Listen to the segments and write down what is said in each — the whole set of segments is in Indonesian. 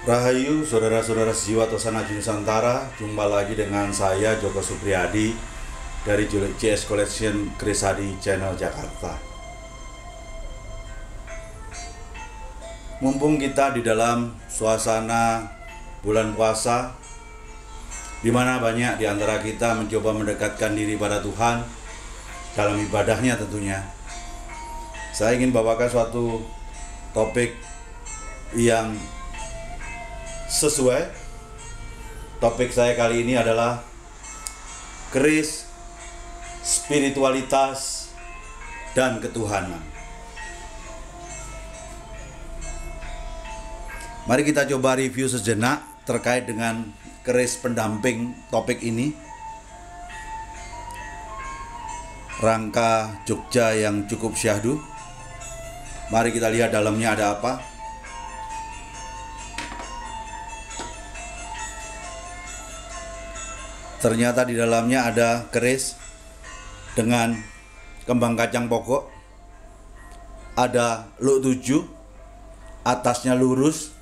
Rahayu, saudara-saudara sejiwa Tosana Nusantara, jumpa lagi dengan saya Joko Supriyadi dari JS Collection Krisadi Channel Jakarta. Mumpung kita di dalam suasana bulan puasa, di mana banyak di antara kita mencoba mendekatkan diri pada Tuhan dalam ibadahnya tentunya. Saya ingin bawakan suatu topik yang sesuai. Topik saya kali ini adalah keris, spiritualitas, dan ketuhanan. Mari kita coba review sejenak terkait dengan keris pendamping topik ini. Rangka Jogja yang cukup syahdu. Mari kita lihat dalamnya ada apa. Ternyata di dalamnya ada keris dengan kembang kacang pokok. Ada luk 7, atasnya lurus.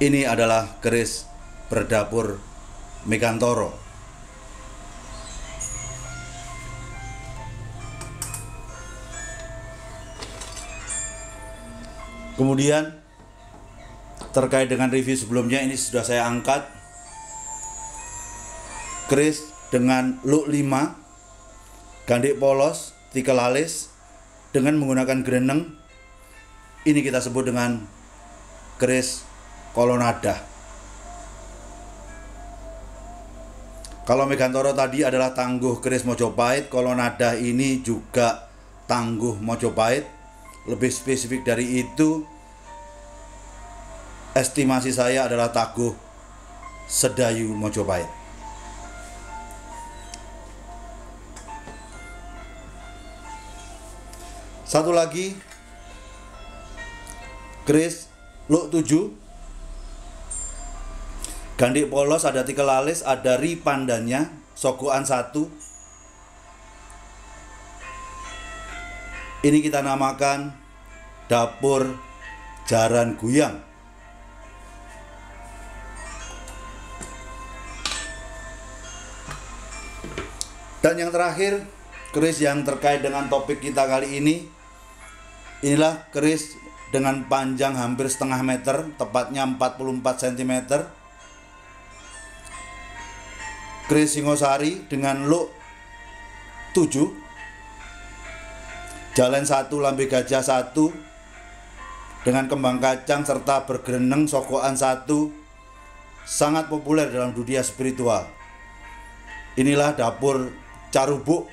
Ini adalah keris berdapur Megantoro. Kemudian terkait dengan review sebelumnya, ini sudah saya angkat keris dengan luk 5, gandik polos, tikel alis dengan menggunakan greneng. Ini kita sebut dengan keris kolonada. Kalau Megantoro tadi adalah tangguh keris Mojopahit, kolonada ini juga tangguh Mojopahit. Lebih spesifik dari itu, estimasi saya adalah tangguh Sedayu Mojopahit. Satu lagi, keris luk 7, gandik polos, ada tikel alis, ada ri pandannya, sogokan 1. Ini kita namakan dapur Jaran Guyang. Dan yang terakhir, keris yang terkait dengan topik kita kali ini, inilah keris dengan panjang hampir setengah meter, tepatnya 44 cm. Keris Singosari dengan luk 7, jalen 1, lambe gajah 1, dengan kembang kacang serta bergereneng sogokan 1, sangat populer dalam dunia spiritual. Inilah dapur Carubuk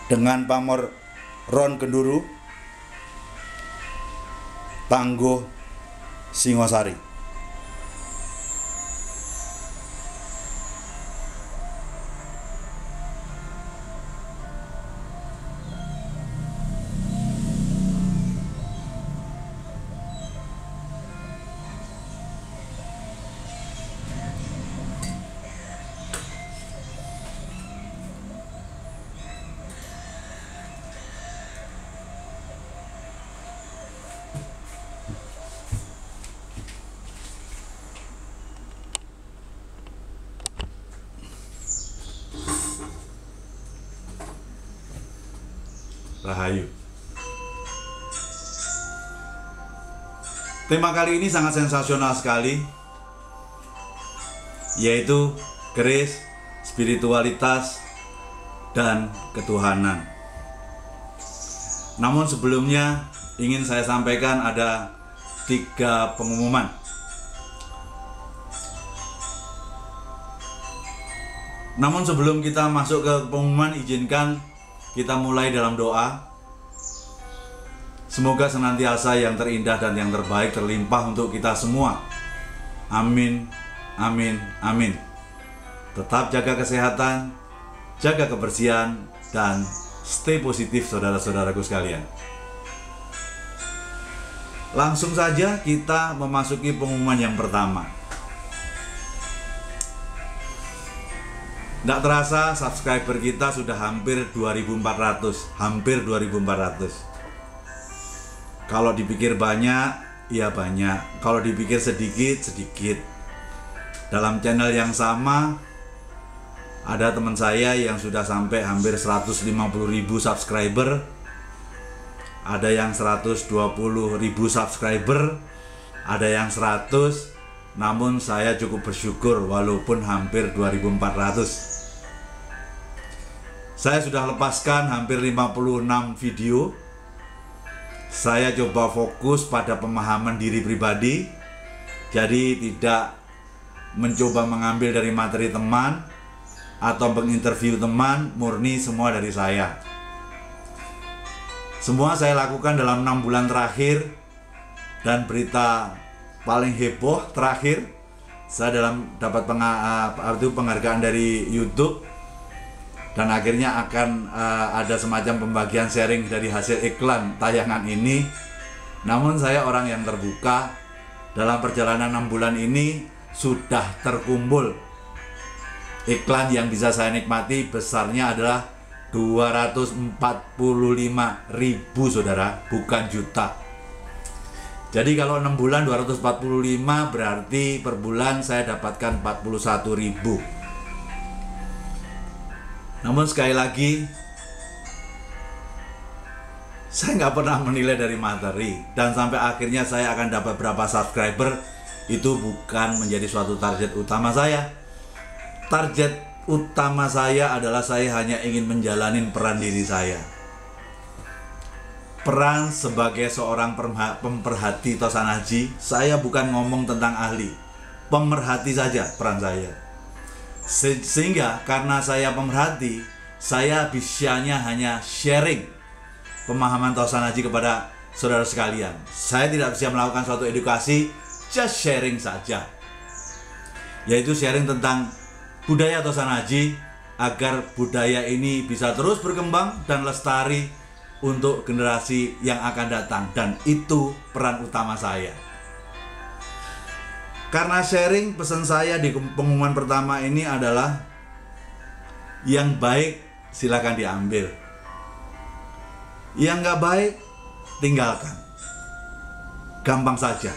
dengan pamor ron genduru, tangguh Singosari. Rahayu. Tema kali ini sangat sensasional sekali, yaitu keris, spiritualitas, dan ketuhanan. Namun sebelumnya ingin saya sampaikan ada 3 pengumuman. Namun sebelum kita masuk ke pengumuman, izinkan kita mulai dalam doa. Semoga senantiasa yang terindah dan yang terbaik terlimpah untuk kita semua. Amin, amin, amin. Tetap jaga kesehatan, jaga kebersihan, dan stay positif saudara-saudaraku sekalian. Langsung saja kita memasuki pengumuman yang pertama. Nggak terasa subscriber kita sudah hampir 2.400, hampir 2.400. Kalau dipikir banyak, ya banyak. Kalau dipikir sedikit, sedikit. Dalam channel yang sama, ada teman saya yang sudah sampai hampir 150.000 subscriber. Ada yang 120.000 subscriber. Ada yang 100. Namun saya cukup bersyukur walaupun hampir 2.400. Saya sudah lepaskan hampir 56 video. Saya coba fokus pada pemahaman diri pribadi. Jadi tidak mencoba mengambil dari materi teman atau menginterview teman, murni semua dari saya. Semua saya lakukan dalam 6 bulan terakhir. Dan berita paling heboh terakhir, saya dapat penghargaan dari YouTube. Dan akhirnya akan ada semacam pembagian sharing dari hasil iklan tayangan ini. Namun saya orang yang terbuka. Dalam perjalanan 6 bulan ini sudah terkumpul iklan yang bisa saya nikmati, besarnya adalah 245.000 saudara, bukan juta. Jadi kalau 6 bulan 245 berarti per bulan saya dapatkan 41.000. Namun sekali lagi, saya nggak pernah menilai dari materi. Dan sampai akhirnya saya akan dapat berapa subscriber, itu bukan menjadi suatu target utama saya. Target utama saya adalah saya hanya ingin menjalani peran diri saya. Peran sebagai seorang pemerhati Tosanaji. Saya bukan ngomong tentang ahli, pemerhati saja peran saya. Sehingga karena saya pemerhati, saya bisanya hanya sharing pemahaman Tosanaji kepada saudara sekalian. Saya tidak bisa melakukan suatu edukasi, just sharing saja. Yaitu sharing tentang budaya Tosanaji agar budaya ini bisa terus berkembang dan lestari untuk generasi yang akan datang. Dan itu peran utama saya. Karena sharing, pesan saya di pengumuman pertama ini adalah yang baik silakan diambil, yang nggak baik tinggalkan. Gampang saja.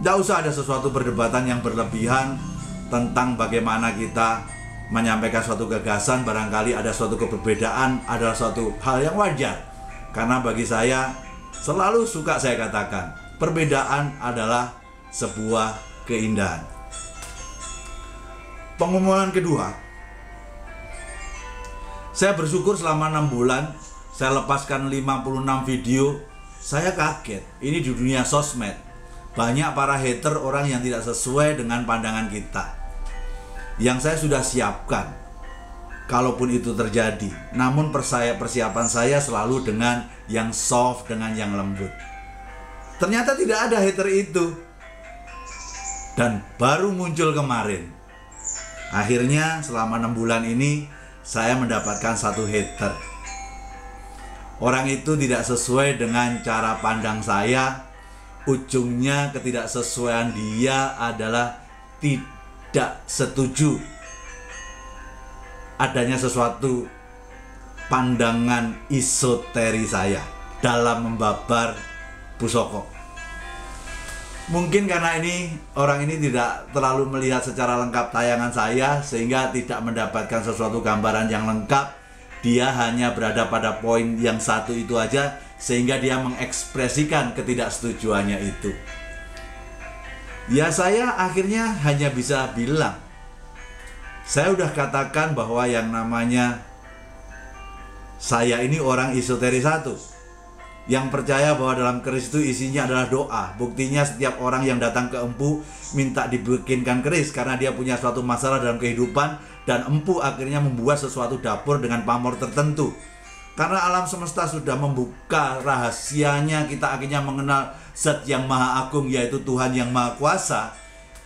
Nggak usah ada sesuatu perdebatan yang berlebihan tentang bagaimana kita menyampaikan suatu gagasan. Barangkali ada suatu keberbedaan adalah suatu hal yang wajar. Karena bagi saya, selalu suka saya katakan, perbedaan adalah sebuah keindahan. Pengumuman kedua, saya bersyukur selama 6 bulan saya lepaskan 56 video. Saya kaget, ini di dunia sosmed banyak para hater, orang yang tidak sesuai dengan pandangan kita, yang saya sudah siapkan kalaupun itu terjadi. Namun persiapan saya selalu dengan yang soft, dengan yang lembut. Ternyata tidak ada hater itu. Dan baru muncul kemarin. Akhirnya selama 6 bulan ini saya mendapatkan satu hater. Orang itu tidak sesuai dengan cara pandang saya. Ujungnya ketidaksesuaian dia adalah tidak setuju adanya sesuatu pandangan esoteri saya dalam membabar pusoko. Mungkin karena orang ini tidak terlalu melihat secara lengkap tayangan saya, sehingga tidak mendapatkan sesuatu gambaran yang lengkap. Dia hanya berada pada poin yang satu itu aja, sehingga dia mengekspresikan ketidaksetujuannya itu. Ya saya akhirnya hanya bisa bilang, saya udah katakan bahwa yang namanya saya ini orang esoteri satu, yang percaya bahwa dalam keris itu isinya adalah doa. Buktinya setiap orang yang datang ke empu minta dibikinkan keris karena dia punya suatu masalah dalam kehidupan, dan empu akhirnya membuat sesuatu dapur dengan pamor tertentu. Karena alam semesta sudah membuka rahasianya, kita akhirnya mengenal Zat yang Maha Agung, yaitu Tuhan yang Maha Kuasa.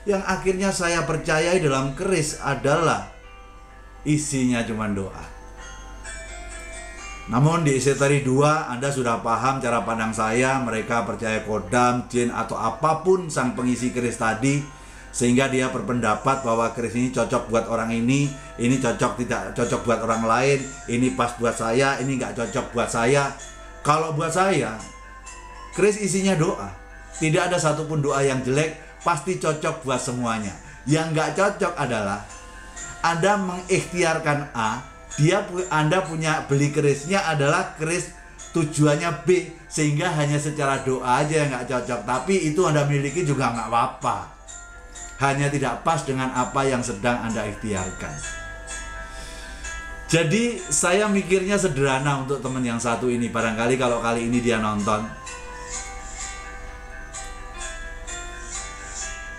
Yang akhirnya saya percayai dalam keris adalah isinya cuma doa. Namun di esoteri 2 Anda sudah paham cara pandang saya. Mereka percaya kodam, jin, atau apapun sang pengisi keris tadi, sehingga dia berpendapat bahwa keris ini cocok buat orang ini cocok, tidak cocok buat orang lain, ini pas buat saya, ini nggak cocok buat saya. Kalau buat saya Kris isinya doa. Tidak ada satupun doa yang jelek, pasti cocok buat semuanya. Yang nggak cocok adalah Anda mengikhtiarkan A, Anda punya beli kerisnya adalah keris tujuannya B, sehingga hanya secara doa aja yang nggak cocok. Tapi itu Anda miliki juga nggak apa-apa, hanya tidak pas dengan apa yang sedang Anda ikhtiarkan. Jadi saya mikirnya sederhana untuk teman yang satu ini. Barangkali kalau kali ini dia nonton.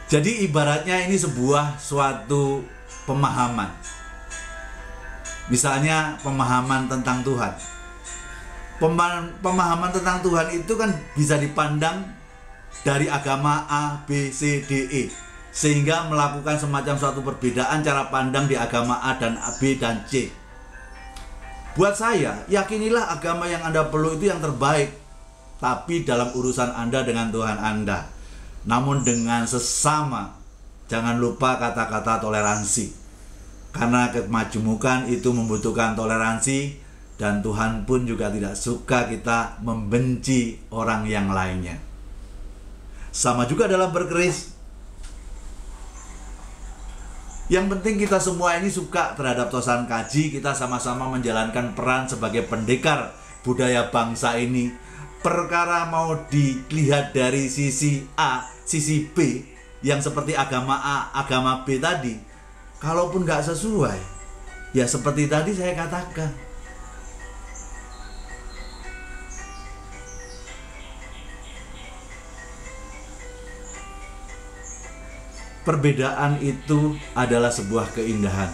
Jadi ibaratnya ini sebuah suatu pemahaman. Misalnya pemahaman tentang Tuhan. Pemahaman tentang Tuhan itu kan bisa dipandang dari agama A, B, C, D, E, sehingga melakukan semacam suatu perbedaan cara pandang di agama A dan B dan C. Buat saya, yakinilah agama yang Anda perlu itu yang terbaik, tapi dalam urusan Anda dengan Tuhan Anda. Namun dengan sesama, jangan lupa kata-kata toleransi, karena kemajemukan itu membutuhkan toleransi, dan Tuhan pun juga tidak suka kita membenci orang yang lainnya. Sama juga dalam berkeris. Yang penting kita semua ini suka terhadap Tosan Kaji. Kita sama-sama menjalankan peran sebagai pendekar budaya bangsa ini. Perkara mau dilihat dari sisi A, sisi B, yang seperti agama A, agama B tadi, kalaupun nggak sesuai, ya seperti tadi saya katakan, perbedaan itu adalah sebuah keindahan.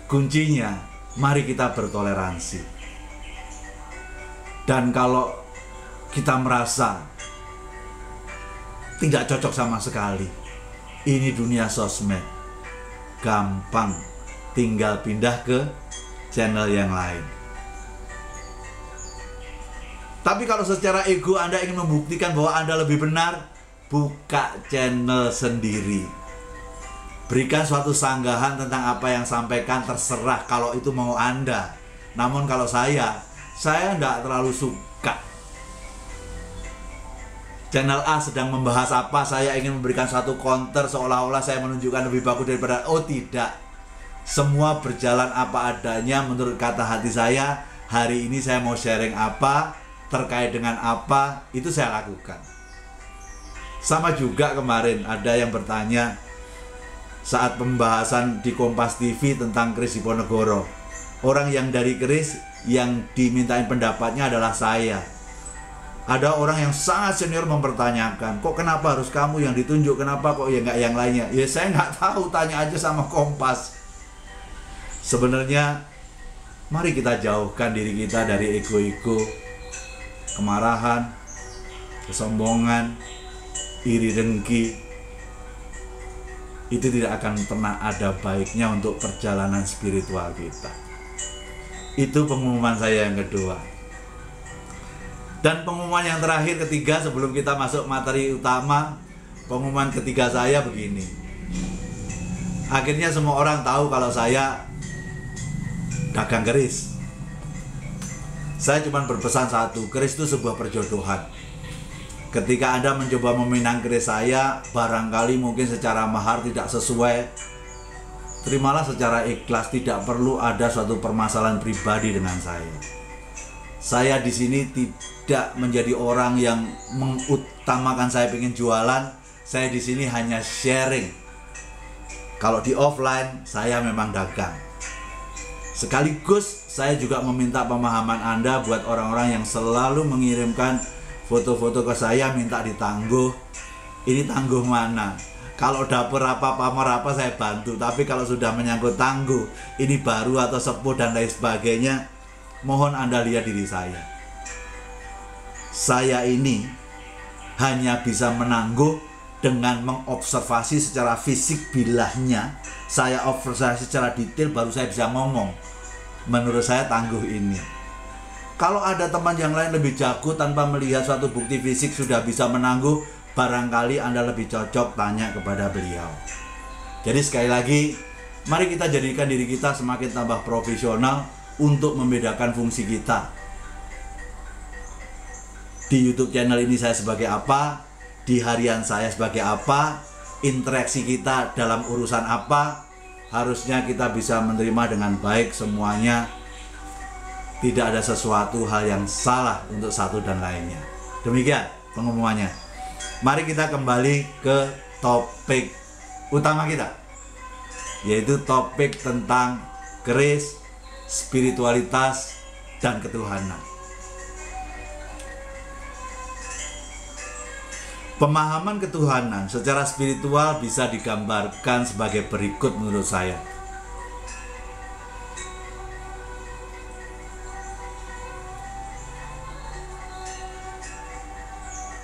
Kuncinya, mari kita bertoleransi. Dan kalau kita merasa tidak cocok sama sekali, ini dunia sosmed, gampang, tinggal pindah ke channel yang lain. Tapi kalau secara ego Anda ingin membuktikan bahwa Anda lebih benar, buka channel sendiri. Berikan suatu sanggahan tentang apa yang sampaikan, terserah kalau itu mau Anda. Namun kalau saya tidak terlalu suka. Channel A sedang membahas apa, saya ingin memberikan satu counter seolah-olah saya menunjukkan lebih bagus daripada. Oh tidak, semua berjalan apa adanya menurut kata hati saya. Hari ini saya mau sharing apa, terkait dengan apa, itu saya lakukan. Sama juga kemarin ada yang bertanya saat pembahasan di Kompas TV tentang keris Diponegoro. Orang yang dari keris yang dimintain pendapatnya adalah saya. Ada orang yang sangat senior mempertanyakan, kok kenapa harus kamu yang ditunjuk, kenapa kok ya nggak yang lainnya? Ya saya nggak tahu, tanya aja sama Kompas. Sebenarnya mari kita jauhkan diri kita dari ego-ego, kemarahan, kesombongan, iri dengki. Itu tidak akan pernah ada baiknya untuk perjalanan spiritual kita. Itu pengumuman saya yang kedua. Dan pengumuman yang terakhir, ketiga, sebelum kita masuk materi utama, pengumuman ketiga saya begini. Akhirnya semua orang tahu kalau saya dagang keris. Saya cuma berpesan satu, keris itu sebuah perjodohan. Ketika Anda mencoba meminang keris saya, barangkali mungkin secara mahar tidak sesuai, terimalah secara ikhlas, tidak perlu ada suatu permasalahan pribadi dengan saya. Saya di sini tidak menjadi orang yang mengutamakan saya pengen jualan. Saya di sini hanya sharing. Kalau di offline saya memang dagang. Sekaligus saya juga meminta pemahaman Anda buat orang-orang yang selalu mengirimkan foto-foto ke saya minta ditangguh. Ini tangguh mana? Kalau dapur apa, pamor apa saya bantu. Tapi kalau sudah menyangkut tangguh, ini baru atau sepuh dan lain sebagainya, mohon Anda lihat diri saya. Saya ini hanya bisa menangguh dengan mengobservasi secara fisik bilahnya. Saya observasi secara detail baru saya bisa ngomong. Menurut saya tangguh ini. Kalau ada teman yang lain lebih jago tanpa melihat suatu bukti fisik sudah bisa menangguh, barangkali Anda lebih cocok tanya kepada beliau. Jadi sekali lagi, mari kita jadikan diri kita semakin tambah profesional untuk membedakan fungsi kita. Di YouTube channel ini saya sebagai apa, di harian saya sebagai apa, interaksi kita dalam urusan apa. Harusnya kita bisa menerima dengan baik semuanya. Tidak ada sesuatu hal yang salah untuk satu dan lainnya. Demikian pengumumannya. Mari kita kembali ke topik utama kita, yaitu topik tentang keris, spiritualitas, dan ketuhanan. Pemahaman ketuhanan secara spiritual bisa digambarkan sebagai berikut menurut saya.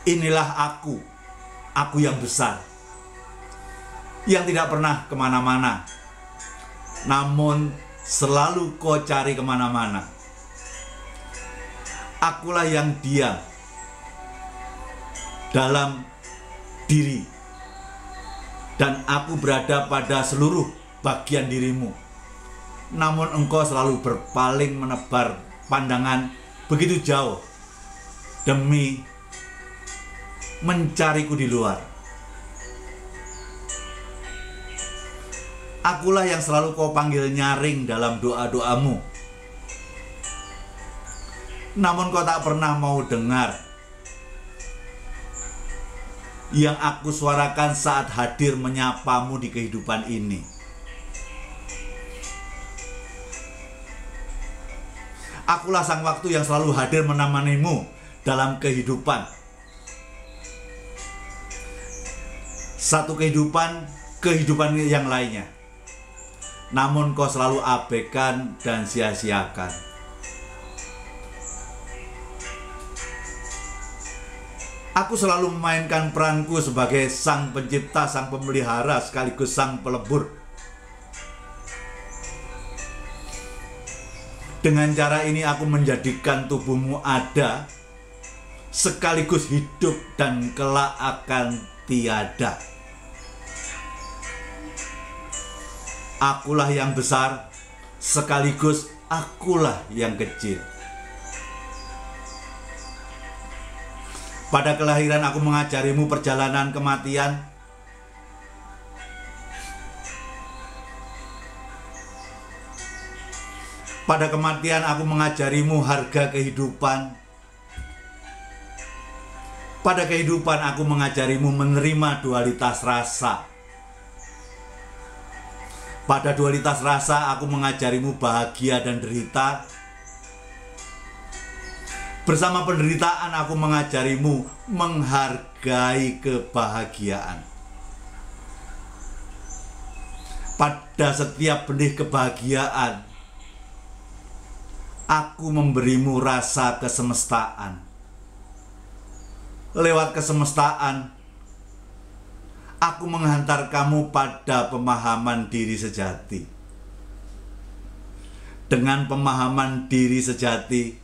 Inilah aku yang besar, yang tidak pernah kemana-mana, namun selalu kau cari kemana-mana. Akulah yang diam dalam diri, dan aku berada pada seluruh bagian dirimu, namun engkau selalu berpaling menebar pandangan begitu jauh demi mencariku di luar. Akulah yang selalu kau panggil nyaring dalam doa-doamu, namun kau tak pernah mau dengar yang aku suarakan saat hadir menyapamu di kehidupan ini. Akulah sang waktu yang selalu hadir menemanimu dalam kehidupan. Satu kehidupan yang lainnya, namun kau selalu abaikan dan sia-siakan. Aku selalu memainkan peranku sebagai sang pencipta, sang pemelihara, sekaligus sang pelebur. Dengan cara ini aku menjadikan tubuhmu ada, sekaligus hidup dan kelak akan tiada. Akulah yang besar, sekaligus akulah yang kecil. Pada kelahiran aku mengajarimu perjalanan kematian. Pada kematian aku mengajarimu harga kehidupan. Pada kehidupan aku mengajarimu menerima dualitas rasa. Pada dualitas rasa aku mengajarimu bahagia dan derita. Bersama penderitaan aku mengajarimu menghargai kebahagiaan. Pada setiap benih kebahagiaan aku memberimu rasa kesemestaan. Lewat kesemestaan aku menghantar kamu pada pemahaman diri sejati. Dengan pemahaman diri sejati,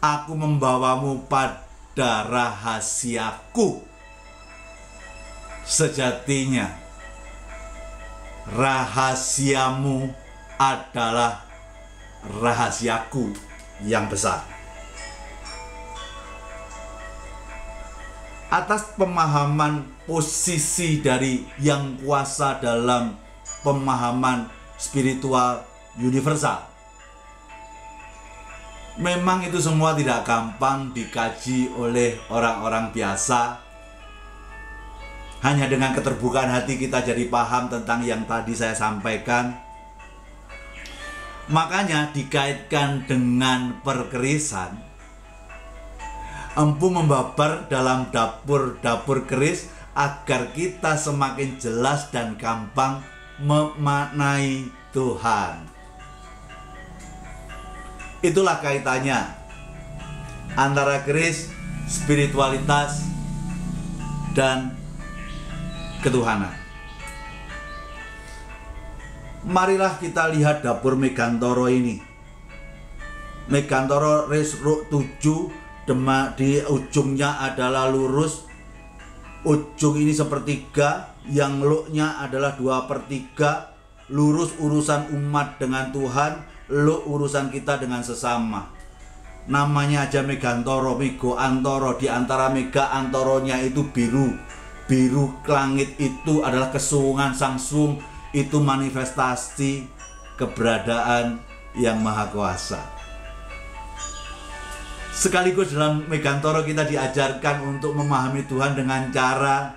aku membawamu pada rahasiaku. Sejatinya, rahasiamu adalah rahasiaku yang besar. Atas pemahaman posisi dari yang kuasa dalam pemahaman spiritual universal, memang itu semua tidak gampang dikaji oleh orang-orang biasa. Hanya dengan keterbukaan hati kita jadi paham tentang yang tadi saya sampaikan. Makanya dikaitkan dengan perkerisan, empu membabar dalam dapur-dapur keris agar kita semakin jelas dan gampang memaknai Tuhan. Itulah kaitannya antara keris, spiritualitas, dan ketuhanan. Marilah kita lihat dapur Megantoro ini. Megantoro Resruk 7, di ujungnya adalah lurus. Ujung ini sepertiga, yang luknya adalah 2/3. Lurus urusan umat dengan Tuhan, luk urusan kita dengan sesama. Namanya aja Megantoro, Mego Antoro. Di antara Mega Antoronya itu biru. Biru langit itu adalah kesuwungan Sang Suwung. Itu manifestasi keberadaan yang maha kuasa. Sekaligus dalam Megantoro kita diajarkan untuk memahami Tuhan dengan cara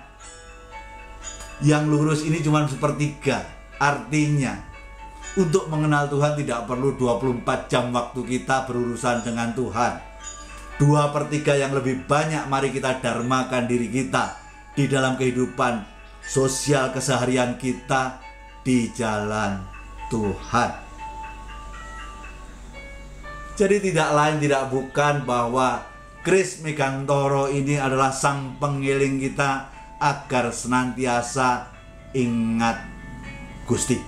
yang lurus ini cuma sepertiga. Artinya untuk mengenal Tuhan tidak perlu 24 jam waktu kita berurusan dengan Tuhan. 2/3 yang lebih banyak mari kita dharmakan diri kita di dalam kehidupan sosial keseharian kita di jalan Tuhan. Jadi tidak lain tidak bukan bahwa Kris Megantoro ini adalah sang pengiling kita agar senantiasa ingat Gusti.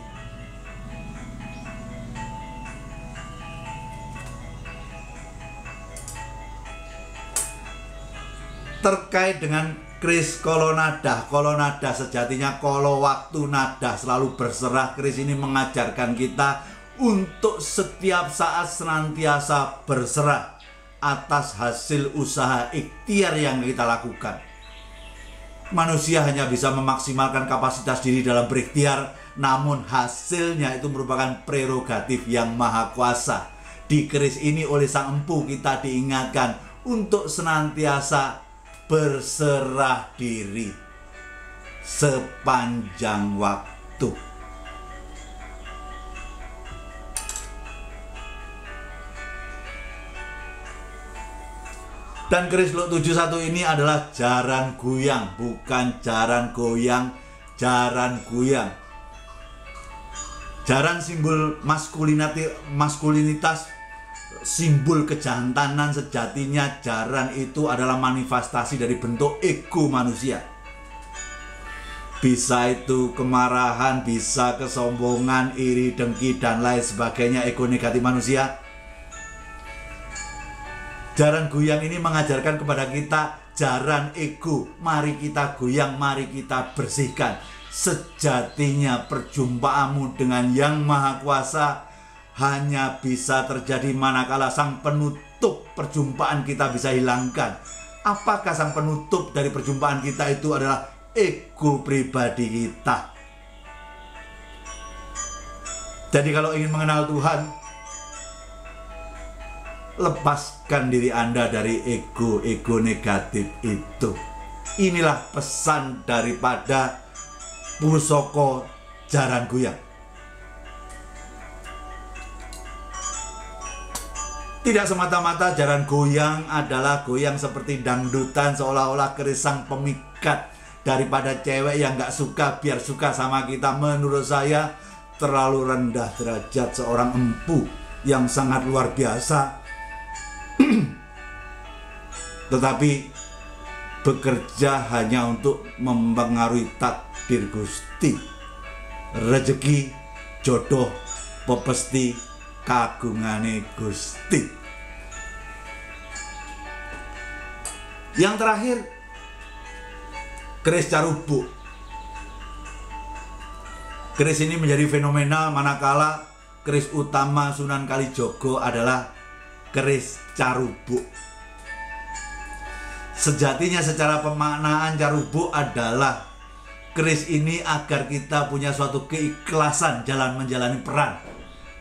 Terkait dengan Kris kolonada sejatinya kalau waktu nada selalu berserah. Kris ini mengajarkan kita untuk setiap saat senantiasa berserah atas hasil usaha ikhtiar yang kita lakukan. Manusia hanya bisa memaksimalkan kapasitas diri dalam berikhtiar, namun hasilnya itu merupakan prerogatif yang maha kuasa. Di Kris ini oleh Sang Empu kita diingatkan untuk senantiasa berserah diri sepanjang waktu. Dan Kris Luk 71 ini adalah jaran goyang, bukan jaran goyang, jaran goyang. Jaran simbol maskulinitas, simbol kejantanan. Sejatinya jaran itu adalah manifestasi dari bentuk ego manusia. Bisa itu kemarahan, bisa kesombongan, iri, dengki, dan lain sebagainya, ego negatif manusia. Jaran goyang ini mengajarkan kepada kita jaran ego. Mari kita goyang, mari kita bersihkan. Sejatinya perjumpaanmu dengan Yang Maha Kuasa hanya bisa terjadi manakala sang penutup perjumpaan kita bisa hilangkan. Apakah sang penutup dari perjumpaan kita itu adalah ego pribadi kita? Jadi kalau ingin mengenal Tuhan, lepaskan diri Anda dari ego negatif itu. Inilah pesan daripada pusaka jaran goyang. Tidak semata-mata jaran goyang adalah goyang seperti dangdutan, seolah-olah Kris sang pemikat daripada cewek yang gak suka biar suka sama kita. Menurut saya terlalu rendah derajat seorang empu yang sangat luar biasa, tetapi bekerja hanya untuk mempengaruhi takdir Gusti, rezeki, jodoh, pepesti, kagungane Gusti. Yang terakhir, Kris Carubuk. Kris ini menjadi fenomenal manakala Kris utama Sunan Kalijogo adalah Kris Carubuk. Sejatinya secara pemaknaan Carubuk adalah Kris ini agar kita punya suatu keikhlasan jalan menjalani peran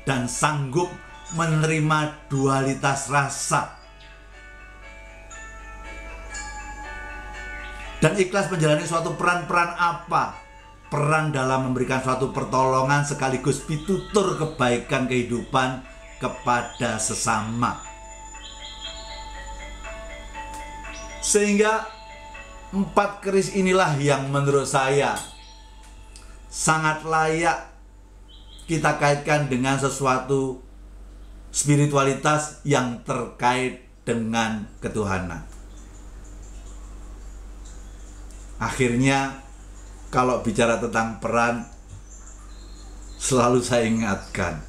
dan sanggup menerima dualitas rasa. Dan ikhlas menjalani suatu peran apa? Peran dalam memberikan suatu pertolongan sekaligus pitutur kebaikan kehidupan kepada sesama. Sehingga 4 Kris inilah yang menurut saya sangat layak kita kaitkan dengan sesuatu spiritualitas yang terkait dengan ketuhanan. Akhirnya kalau bicara tentang peran, selalu saya ingatkan,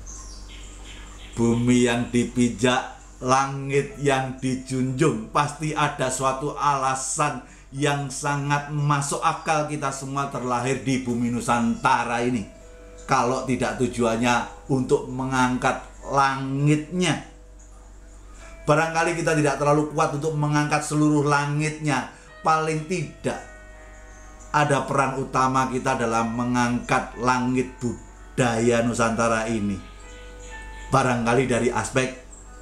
bumi yang dipijak, langit yang dijunjung, pasti ada suatu alasan yang sangat masuk akal kita semua terlahir di bumi Nusantara ini. Kalau tidak tujuannya untuk mengangkat langitnya. Barangkali kita tidak terlalu kuat untuk mengangkat seluruh langitnya. Paling tidak ada peran utama kita dalam mengangkat langit budaya Nusantara ini. Barangkali dari aspek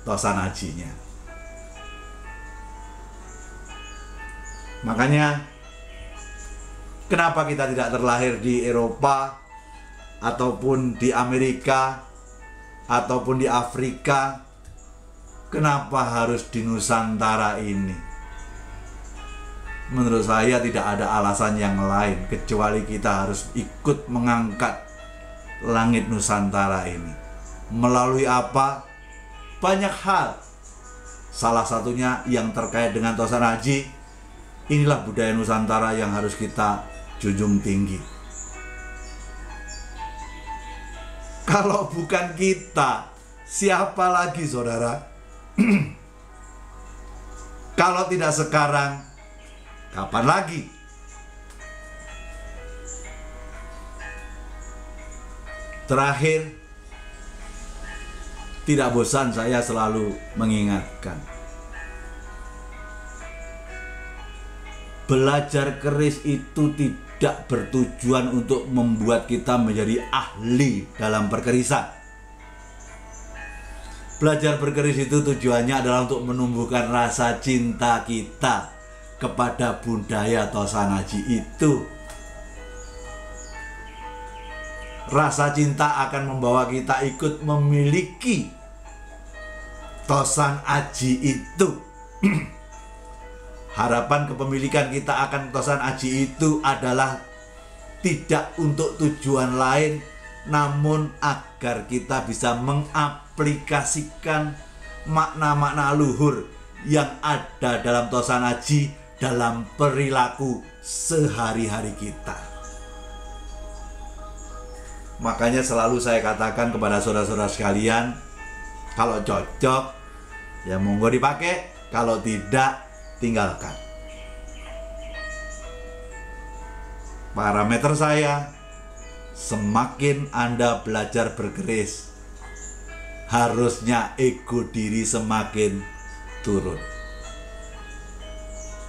Tosanajinya. Makanya kenapa kita tidak terlahir di Eropa ataupun di Amerika ataupun di Afrika? Kenapa harus di Nusantara ini? Menurut saya tidak ada alasan yang lain kecuali kita harus ikut mengangkat langit Nusantara ini. Melalui apa? Banyak hal. Salah satunya yang terkait dengan Tosanaji. Inilah budaya Nusantara yang harus kita junjung tinggi. Kalau bukan kita, siapa lagi, saudara? Kalau tidak sekarang, kapan lagi? Terakhir, tidak bosan saya selalu mengingatkan, belajar keris itu tidak bertujuan untuk membuat kita menjadi ahli dalam perkerisan. Belajar berkeris itu tujuannya adalah untuk menumbuhkan rasa cinta kita kepada budaya Tosanaji itu. Rasa cinta akan membawa kita ikut memiliki Tosanaji itu. Harapan kepemilikan kita akan Tosanaji itu adalah tidak untuk tujuan lain, namun agar kita bisa mengaplikasikan makna-makna luhur yang ada dalam Tosanaji dalam perilaku sehari-hari kita. Makanya selalu saya katakan kepada saudara-saudara sekalian, kalau cocok ya monggo dipakai, kalau tidak tinggalkan. Parameter saya, semakin Anda belajar berkeris, harusnya ego diri semakin turun.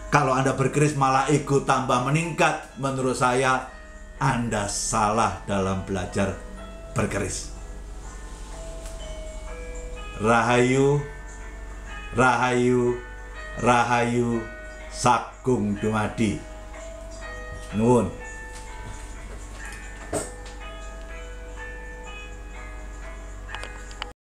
Kalau Anda berkeris malah ego tambah meningkat, menurut saya Anda salah dalam belajar berkeris. Rahayu, rahayu, rahayu, sagung dumadi. Nuwun.